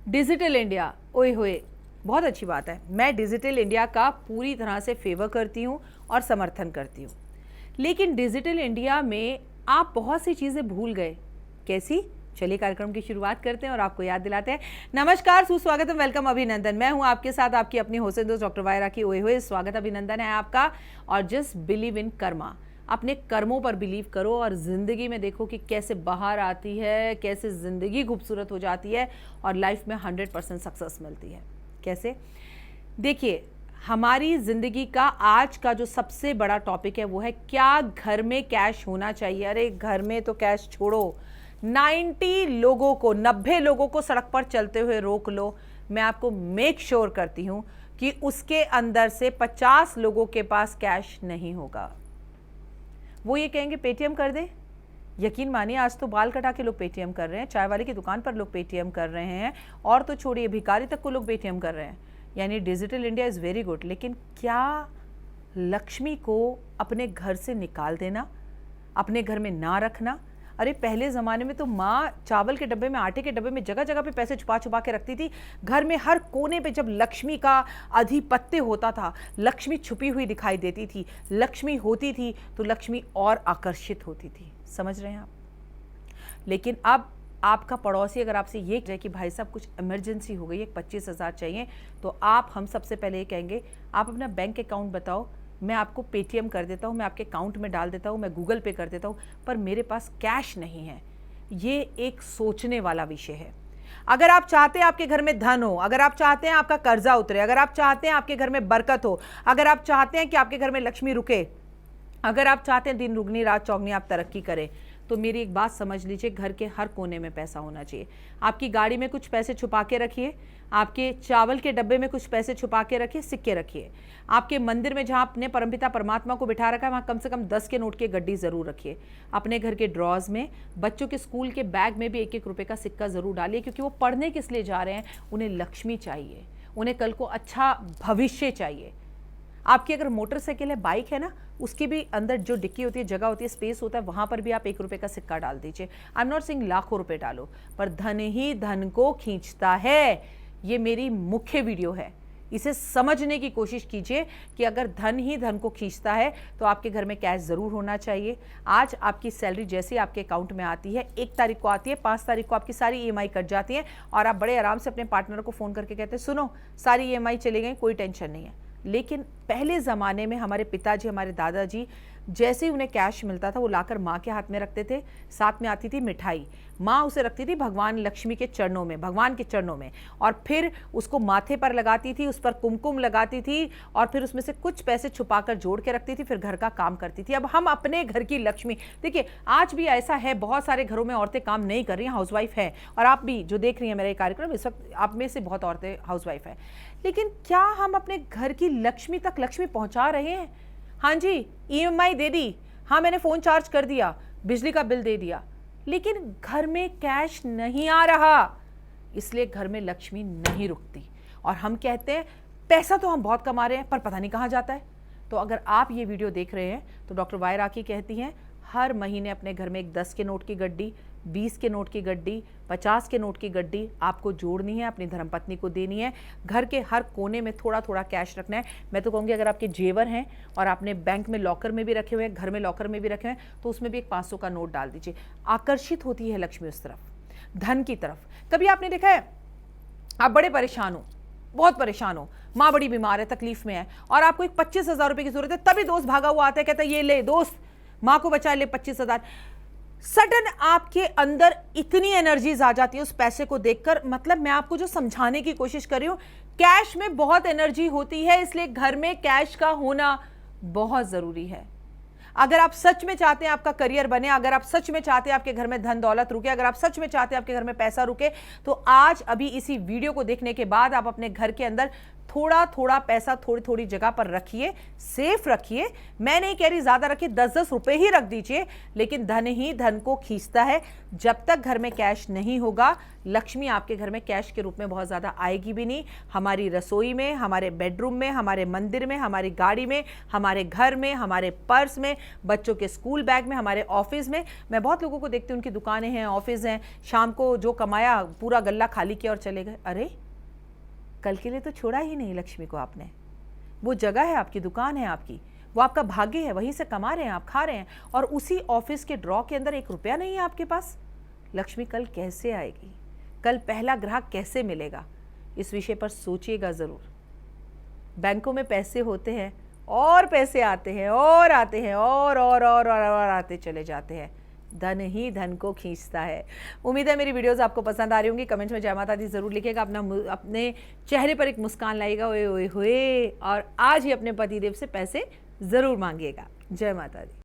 Digital India, ओए होए, बहुत अच्छी बात है। मैं डिजिटल इंडिया का पूरी तरह से फेवर करती हूँ और समर्थन करती हूँ। लेकिन डिजिटल इंडिया में आप बहुत सी चीज़ें भूल गए। कैसी? चलिए कार्यक्रम की शुरुआत करते हैं और आपको याद दिलाते हैं। नमस्कार, सुस्वागत, वेलकम, अभिनंदन। मैं हूं आपके साथ आपकी अपनी होसेन दोस्त डॉक्टर वायरा की। ओए होए, स्वागत, अभिनंदन है आपका। और जस्ट बिलीव इन कर्मा, अपने कर्मों पर बिलीव करो और ज़िंदगी में देखो कि कैसे बाहर आती है, कैसे ज़िंदगी खूबसूरत हो जाती है और लाइफ में 100% सक्सेस मिलती है। कैसे? देखिए, हमारी ज़िंदगी का आज का जो सबसे बड़ा टॉपिक है वो है क्या घर में कैश होना चाहिए। अरे घर में तो कैश छोड़ो, 90 लोगों को सड़क पर चलते हुए रोक लो, मैं आपको मेक श्योर करती हूँ कि उसके अंदर से 50 लोगों के पास कैश नहीं होगा। वो ये कहेंगे पेटीएम कर दे। यकीन मानिए, आज तो बाल कटा के लोग पेटीएम कर रहे हैं, चाय वाले की दुकान पर लोग पेटीएम कर रहे हैं, और तो छोड़िए भिखारी तक को लोग पेटीएम कर रहे हैं। यानी digital India is very good. लेकिन क्या लक्ष्मी को अपने घर से निकाल देना, अपने घर में ना रखना? अरे पहले ज़माने में तो माँ चावल के डब्बे में, आटे के डब्बे में जगह जगह पे पैसे छुपा छुपा के रखती थी। घर में हर कोने पे जब लक्ष्मी का आधिपत्य होता था, लक्ष्मी छुपी हुई दिखाई देती थी, लक्ष्मी होती थी तो लक्ष्मी और आकर्षित होती थी। समझ रहे हैं आप? लेकिन अब आपका पड़ोसी अगर आपसे ये कहे कि भाई साहब कुछ इमरजेंसी हो गई है, 25,000 चाहिए, तो हम सबसे पहले ये कहेंगे आप अपना बैंक अकाउंट बताओ, मैं आपको पेटीएम कर देता हूँ, मैं आपके अकाउंट में डाल देता हूँ, मैं गूगल पे कर देता हूँ, पर मेरे पास कैश नहीं है। ये एक सोचने वाला विषय है। अगर आप चाहते हैं आपके घर में धन हो, अगर आप चाहते हैं आपका कर्जा उतरे, अगर आप चाहते हैं आपके घर में बरकत हो, अगर आप चाहते हैं कि आपके घर में लक्ष्मी रुके, अगर आप चाहते हैं दिन दुगनी रात चौगनी आप तरक्की करें, तो मेरी एक बात समझ लीजिए, घर के हर कोने में पैसा होना चाहिए। आपकी गाड़ी में कुछ पैसे छुपा के रखिए, आपके चावल के डब्बे में कुछ पैसे छुपा के रखिए, सिक्के रखिए। आपके मंदिर में जहाँ आपने परमपिता परमात्मा को बिठा रखा है, वहाँ कम से कम 10 के नोट की गड्डी ज़रूर रखिए। अपने घर के ड्रॉज में, बच्चों के स्कूल के बैग में भी 1-1 रुपये का सिक्का ज़रूर डालिए, क्योंकि वो पढ़ने किस लिए जा रहे हैं, उन्हें लक्ष्मी चाहिए, उन्हें कल को अच्छा भविष्य चाहिए। आपकी अगर मोटरसाइकिल है, बाइक है ना, उसकी भी अंदर जो डिक्की होती है, जगह होती है, स्पेस होता है, वहाँ पर भी आप 1 रुपये का सिक्का डाल दीजिए। आई एम नॉट सेइंग लाखों रुपए डालो, पर धन ही धन को खींचता है। ये मेरी मुख्य वीडियो है, इसे समझने की कोशिश कीजिए कि अगर धन ही धन को खींचता है तो आपके घर में कैश ज़रूर होना चाहिए। आज आपकी सैलरी जैसे आपके अकाउंट में आती है, 1 तारीख को आती है, 5 तारीख को आपकी सारी EMI कट जाती है, और आप बड़े आराम से अपने पार्टनर को फ़ोन करके कहते हैं सुनो सारी EMI चली गई, कोई टेंशन नहीं है। लेकिन पहले ज़माने में हमारे पिताजी, हमारे दादाजी, जैसे ही उन्हें कैश मिलता था वो लाकर माँ के हाथ में रखते थे। साथ में आती थी मिठाई, माँ उसे रखती थी भगवान लक्ष्मी के चरणों में, भगवान के चरणों में, और फिर उसको माथे पर लगाती थी, उस पर कुमकुम लगाती थी, और फिर उसमें से कुछ पैसे छुपाकर जोड़ के रखती थी, फिर घर का काम करती थी। अब हम अपने घर की लक्ष्मी, देखिए आज भी ऐसा है, बहुत सारे घरों में औरतें काम नहीं कर रही हैं, हाउसवाइफ है, और आप भी जो देख रही हैं मेरा ये कार्यक्रम, इस वक्त आप में से बहुत औरतें हाउसवाइफ है। लेकिन क्या हम अपने घर की लक्ष्मी तक लक्ष्मी पहुंचा रहे हैं? हाँ जी, EMI दे दी, हाँ मैंने फ़ोन चार्ज कर दिया, बिजली का बिल दे दिया, लेकिन घर में कैश नहीं आ रहा, इसलिए घर में लक्ष्मी नहीं रुकती। और हम कहते हैं पैसा तो हम बहुत कमा रहे हैं, पर पता नहीं कहाँ जाता है। तो अगर आप ये वीडियो देख रहे हैं तो डॉक्टर वायरा की कहती हैं हर महीने अपने घर में एक 10 के नोट की गड्डी, 20 के नोट की गड्डी, 50 के नोट की गड्डी आपको जोड़नी है, अपनी धर्मपत्नी को देनी है। घर के हर कोने में थोड़ा थोड़ा कैश रखना है। मैं तो कहूँगी अगर आपके जेवर हैं और आपने बैंक में लॉकर में भी रखे हुए हैं, घर में लॉकर में भी रखे हुए हैं, तो उसमें भी एक 500 का नोट डाल दीजिए। आकर्षित होती है लक्ष्मी उस तरफ, धन की तरफ। कभी आपने देखा है आप बड़े परेशान हो, बहुत परेशान हो, माँ बड़ी बीमार है, तकलीफ में है, और आपको एक 25,000 रुपये की जरूरत है, तभी दोस्त भागा हुआ आता है, कहता है ये ले दोस्त, माँ को बचा ले 25,000। सडन आपके अंदर इतनी एनर्जीज आ जाती है उस पैसे को देखकर। मतलब मैं आपको जो समझाने की कोशिश कर रही हूं, कैश में बहुत एनर्जी होती है, इसलिए घर में कैश का होना बहुत जरूरी है। अगर आप सच में चाहते हैं आपका करियर बने, अगर आप सच में चाहते हैं आपके घर में धन दौलत रुके, अगर आप सच में चाहते हैं आपके घर में पैसा रुके, तो आज अभी इसी वीडियो को देखने के बाद आप अपने घर के अंदर थोड़ा थोड़ा पैसा थोड़ी थोड़ी जगह पर रखिए, सेफ रखिए। मैं नहीं कह रही ज्यादा रखिए, 10-10 रुपए ही रख दीजिए, लेकिन धन ही धन को खींचता है। जब तक घर में कैश नहीं होगा, लक्ष्मी आपके घर में कैश के रूप में बहुत ज्यादा आएगी भी नहीं। हमारी रसोई में, हमारे बेडरूम में, हमारे मंदिर में, हमारी गाड़ी में, हमारे घर में, हमारे पर्स में, बच्चों के स्कूल बैग में, हमारे ऑफिस में। मैं बहुत लोगों को देखती हूँ, उनकी दुकानें हैं, ऑफिस हैं, शाम को जो कमाया पूरा गल्ला खाली किया और चले गए। अरे कल के लिए तो छोड़ा ही नहीं लक्ष्मी को आपने। वो जगह है आपकी, दुकान है आपकी, वो आपका भाग्य है, वहीं से कमा रहे हैं आप, खा रहे हैं, और उसी ऑफिस के ड्रॉ के अंदर 1 रुपया नहीं है आपके पास। लक्ष्मी कल कैसे आएगी? कल पहला ग्राहक कैसे मिलेगा? इस विषय पर सोचिएगा ज़रूर। बैंकों में पैसे होते हैं और पैसे आते हैं और आते हैं और आते चले जाते हैं। धन ही धन को खींचता है। उम्मीद है मेरी वीडियोस आपको पसंद आ रही होंगी। कमेंट में जय माता दी जरूर लिखिएगा, अपने चेहरे पर एक मुस्कान लाइएगा, ओए ओए होए, और आज ही अपने पतिदेव से पैसे जरूर मांगिएगा। जय माता दी।